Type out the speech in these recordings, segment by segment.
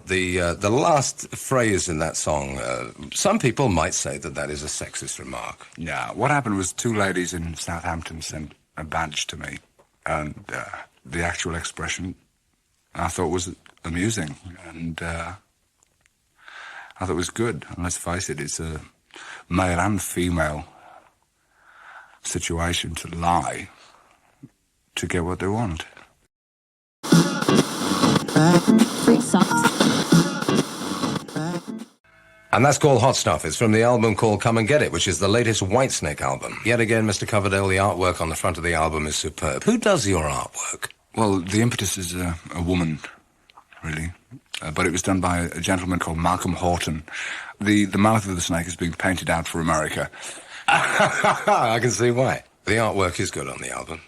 the last phrase in that song. Some people might say that that is a sexist remark. Yeah, what happened was two ladies in Southampton sent a badge to me, and the actual expression I thought was amusing, and I thought it was good. And let's face it, it's a male and female situation to lie to get what they want. And that's called Hot Stuff. It's from the album called Come and Get It, which is the latest Whitesnake album. Yet again, Mr. Coverdale, the artwork on the front of the album is superb. Who does your artwork? Well, the impetus is a woman, really. But it was done by a gentleman called Horton. The mouth of the snake is being painted out for America. I can see why. The artwork is good on the album,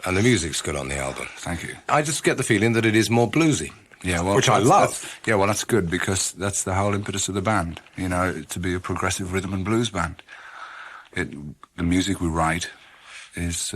and the music's good on the album. Thank you. I just get the feeling that it is more bluesy, yeah, well, which I love. Yeah, well, that's good, because that's the whole impetus of the band, you know, to be a progressive rhythm and blues band. The music we write is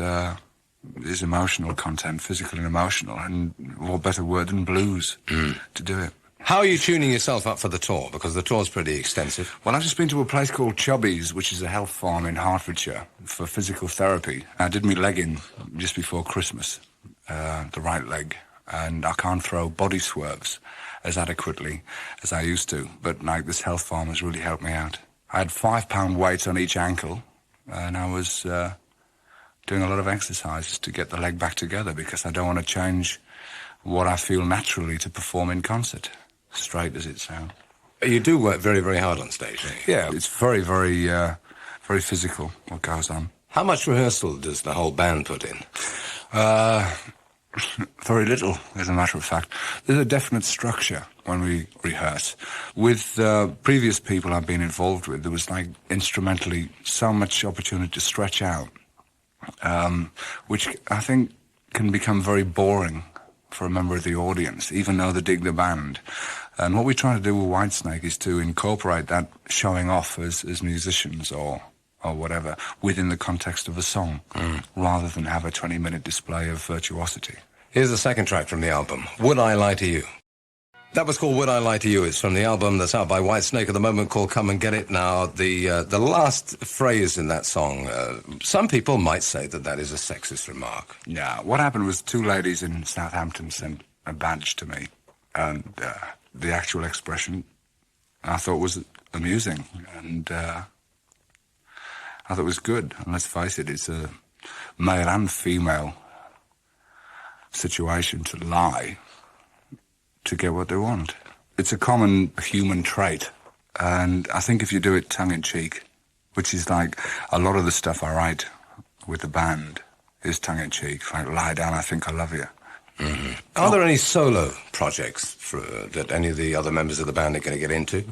emotional content, physical and emotional, and what better word than blues to do it. How are you tuning yourself up for the tour? Because the tour's pretty extensive. Well, I've just been to a place called Chubby's, which is a health farm in Hertfordshire, for physical therapy. I did my leg in just before Christmas, the right leg, and I can't throw body swerves as adequately as I used to. But, like, this health farm has really helped me out. I had 5-pound weights on each ankle, and I was doing a lot of exercises to get the leg back together, because I don't want to change what I feel naturally to perform in concert, straight as it sounds. You do work very, very hard on stage, don't you? Yeah, it's very, very, very physical, what goes on. How much rehearsal does the whole band put in? Very little, as a matter of fact. There's a definite structure when we rehearse. With previous people I've been involved with, there was, like, instrumentally so much opportunity to stretch out, which I think can become very boring for a member of the audience, even though they dig the band. And what we try to do with Whitesnake is to incorporate that showing off as musicians or whatever within the context of a song, rather than have a 20-minute display of virtuosity. Here's the second track from the album, Would I Lie to You? That was called Would I Lie to You. It's from the album that's out by Whitesnake at the moment called Come and Get It. Now, the last phrase in that song, some people might say that that is a sexist remark. Yeah, what happened was two ladies in Southampton sent a badge to me, and the actual expression I thought was amusing, and I thought it was good. And let's face it, it's a male and female situation to lie to get what they want. It's a common human trait, and I think if you do it tongue-in-cheek, which is like a lot of the stuff I write with the band is tongue-in-cheek, like Lie Down, I Think I Love You. Mm-hmm. Are there any solo projects that any of the other members of the band are going to get into?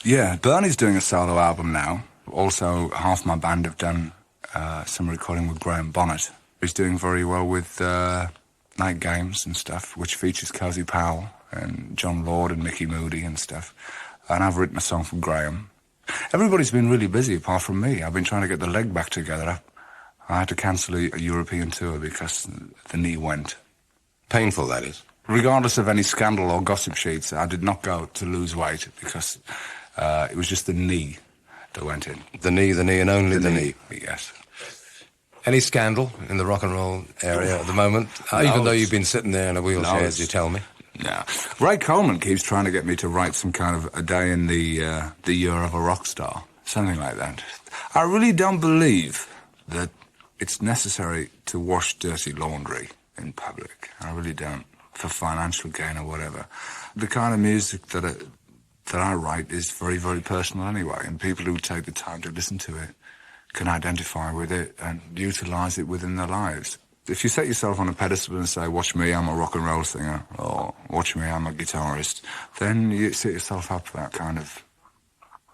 Yeah, Bernie's doing a solo album now. Also, half my band have done some recording with Graham Bonnet. He's doing very well with Night Games and stuff, which features Cozy Powell and Jon Lord and Micky Moody and stuff. And I've written a song for Graham. Everybody's been really busy apart from me. I've been trying to get the leg back together. I had to cancel a European tour because the knee went. Painful, that is. Regardless of any scandal or gossip sheets, I did not go to lose weight because it was just the knee that went in. The knee, and only the knee. Yes. Any scandal in the rock and roll area at the moment? No, even though you've been sitting there in a wheelchair, as you tell me? No. Ray Coleman keeps trying to get me to write some kind of a day in the year of a rock star, something like that. I really don't believe that it's necessary to wash dirty laundry in public. I really don't, for financial gain or whatever. The kind of music that I write is very, very personal anyway, and people who take the time to listen to it can identify with it and utilise it within their lives. If you set yourself on a pedestal and say, watch me, I'm a rock and roll singer, or watch me, I'm a guitarist, then you set yourself up for that kind of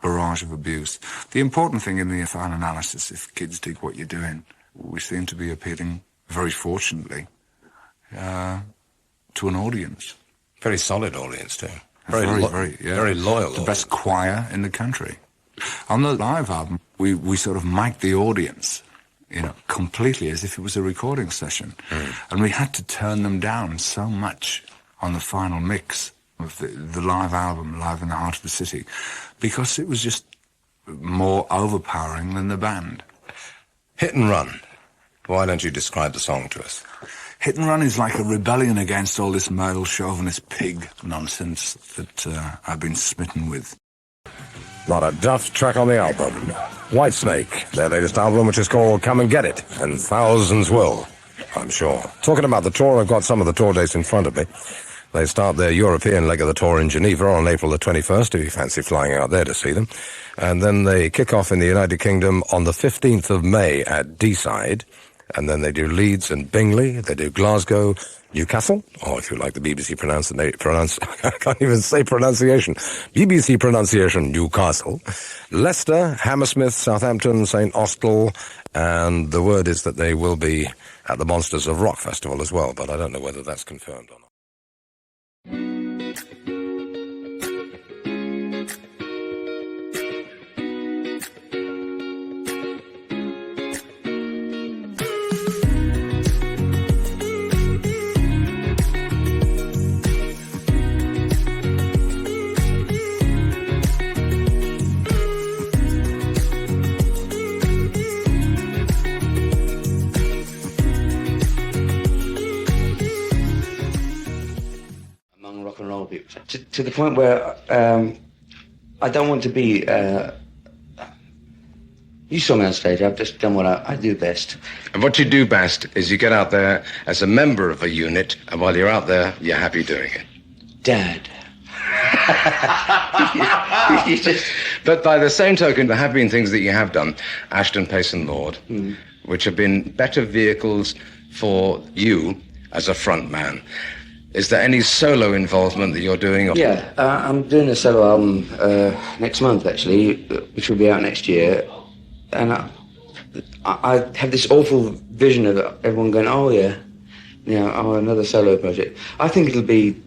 barrage of abuse. The important thing in the final analysis, if kids dig what you're doing, we seem to be appealing, very fortunately, to an audience. Very solid audience, too. Very loyal. The best choir in the country. On the live album, we sort of mic'd the audience, completely as if it was a recording session. And we had to turn them down so much on the final mix of the live album, Live in the Heart of the City, because it was just more overpowering than the band. Hit and Run. Why don't you describe the song to us? Hit and Run is like a rebellion against all this male chauvinist pig nonsense that I've been smitten with. Not a duff track on the album. Whitesnake, their latest album, which is called Come and Get It, and thousands will, I'm sure. Talking about the tour, I've got some of the tour dates in front of me. They start their European leg of the tour in Geneva on April the 21st, if you fancy flying out there to see them. And then they kick off in the United Kingdom on the 15th of May at Deeside. And then they do Leeds and Bingley. They do Glasgow, Newcastle, or if you like the BBC I can't even say pronunciation. BBC pronunciation, Newcastle. Leicester, Hammersmith, Southampton, St. Austell. And the word is that they will be at the Monsters of Rock Festival as well, but I don't know whether that's confirmed or not. To the point where I don't want to be... you saw me on stage. I've just done what I do best. And what you do best is you get out there as a member of a unit, and while you're out there, you're happy doing it. Dad. But by the same token, there have been things that you have done, Ashton, Paice and Lord, which have been better vehicles for you as a front man. Is there any solo involvement that you're doing? Yeah, I'm doing a solo album next month, actually, which will be out next year. And I have this awful vision of everyone going, oh, yeah, oh, another solo project. I think it'll be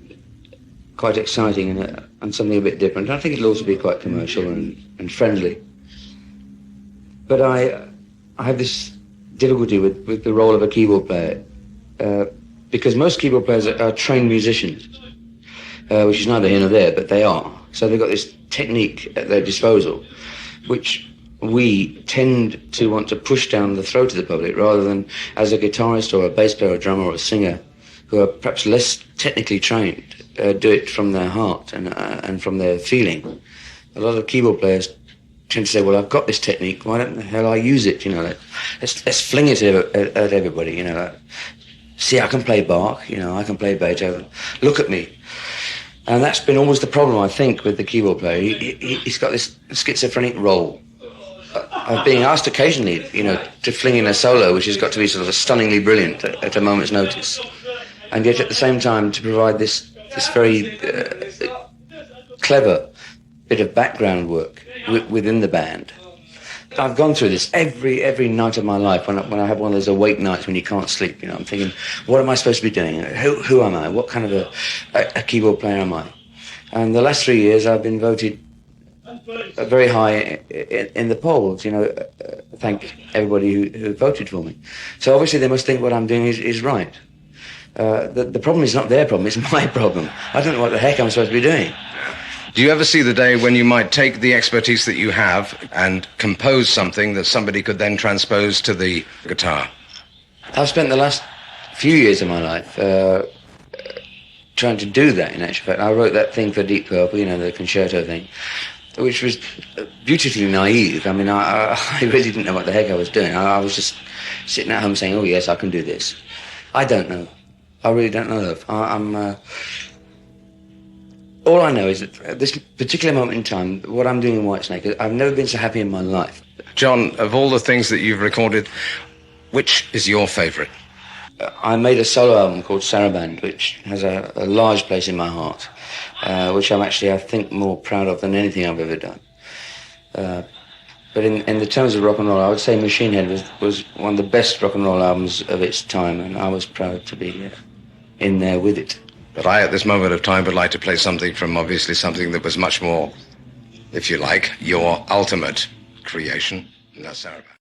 quite exciting and something a bit different. I think it'll also be quite commercial and friendly. But I have this difficulty with the role of a keyboard player. Because most keyboard players are trained musicians, which is neither here nor there, but they are. So they've got this technique at their disposal, which we tend to want to push down the throat of the public rather than as a guitarist or a bass player or a drummer or a singer who are perhaps less technically trained, do it from their heart and from their feeling. A lot of keyboard players tend to say, well, I've got this technique, why don't the hell I use it? Let's fling it at everybody, See, I can play Bach, I can play Beethoven. Look at me. And that's been always the problem, I think, with the keyboard player. He's got this schizophrenic role of being asked occasionally, to fling in a solo, which has got to be sort of stunningly brilliant at a moment's notice. And yet at the same time to provide this very clever bit of background work within the band. I've gone through this every night of my life when I have one of those awake nights when you can't sleep. I'm thinking, what am I supposed to be doing? Who am I? What kind of a keyboard player am I? And the last 3 years I've been voted very high in the polls. Thank everybody who voted for me. So obviously they must think what I'm doing is right. The problem is not their problem; it's my problem. I don't know what the heck I'm supposed to be doing. Do you ever see the day when you might take the expertise that you have and compose something that somebody could then transpose to the guitar? I've spent the last few years of my life trying to do that, in actual fact. I wrote that thing for Deep Purple, the concerto thing, which was beautifully naive. I mean, I really didn't know what the heck I was doing. I was just sitting at home saying, oh, yes, I can do this. I don't know. I really don't know, love. All I know is that at this particular moment in time, what I'm doing in Whitesnake, I've never been so happy in my life. John, of all the things that you've recorded, which is your favourite? I made a solo album called Saraband, which has a large place in my heart, which I'm actually, I think, more proud of than anything I've ever done. But in the terms of rock and roll, I would say Machine Head was one of the best rock and roll albums of its time, and I was proud to be in there with it. But I, at this moment of time, would like to play something from obviously something that was much more, if you like, your ultimate creation, La Saraband.